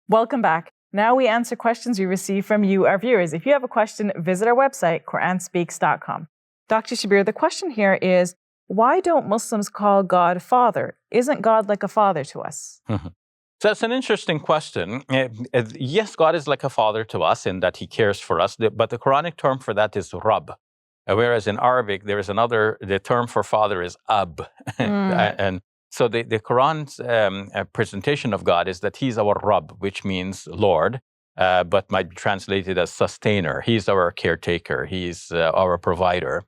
Welcome back. Now we answer questions we receive from you, our viewers. If you have a question, visit our website, QuranSpeaks.com. Dr. Shabir, the question here is, why don't Muslims call God Father? Isn't God like a father to us? So that's an interesting question. Yes, God is like a father to us in that he cares for us, but the Quranic term for that is Rabb. Whereas in Arabic, there is the term for father is Ab. And so the Quran's presentation of God is that he's our Rabb, which means Lord, but might be translated as sustainer. He's our caretaker. He's our provider.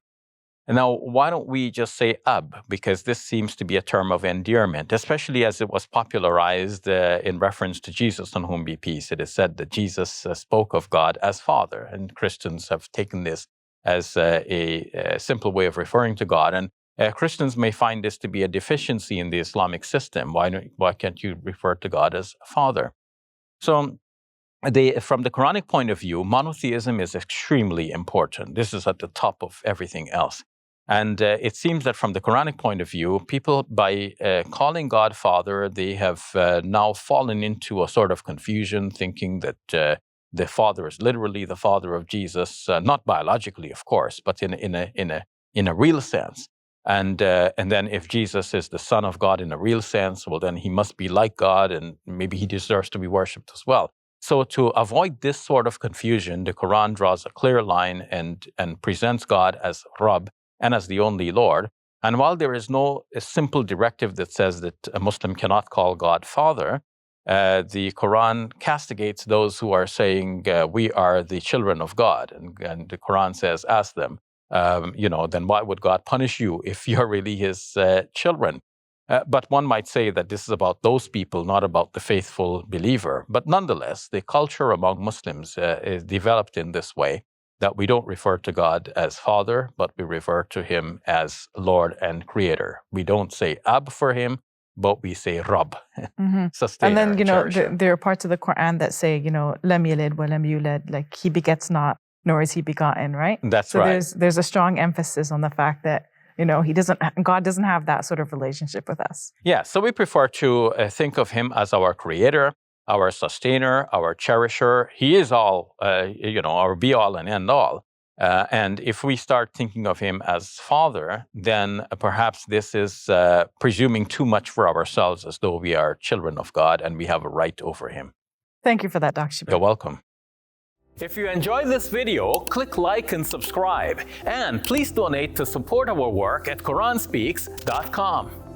And now, why don't we just say Ab? Because this seems to be a term of endearment, especially as it was popularized in reference to Jesus, on whom be peace. It is said that Jesus spoke of God as Father, and Christians have taken this as a simple way of referring to God. And Christians may find this to be a deficiency in the Islamic system. Why can't you refer to God as Father? So, from the Quranic point of view, monotheism is extremely important. This is at the top of everything else. And it seems that from the Quranic point of view, people, by calling God Father, they have now fallen into a sort of confusion, thinking that the Father is literally the Father of Jesus, not biologically, of course, but in a real sense. And then if Jesus is the Son of God in a real sense, well, then he must be like God, and maybe he deserves to be worshipped as well. So to avoid this sort of confusion, the Quran draws a clear line and presents God as Rabb and as the only Lord. And while there is no simple directive that says that a Muslim cannot call God Father, the Quran castigates those who are saying, we are the children of God. And the Quran says, ask them, then why would God punish you if you're really his children? But one might say that this is about those people, not about the faithful believer. But nonetheless, the culture among Muslims is developed in this way, that we don't refer to God as Father, but we refer to him as Lord and Creator. We don't say Ab for him, but we say Rabb, sustainer. And then, there are parts of the Quran that say, Lam yalid wa lam yulad, like he begets not, nor is he begotten, right? That's right. So there's a strong emphasis on the fact that, God doesn't have that sort of relationship with us. Yeah, so we prefer to think of him as our Creator, our sustainer, our cherisher. He is all, our be-all and end-all. And if we start thinking of him as Father, then perhaps this is presuming too much for ourselves, as though we are children of God and we have a right over him. Thank you for that, Dr. Shabir. You're welcome. If you enjoyed this video, click like and subscribe. And please donate to support our work at QuranSpeaks.com.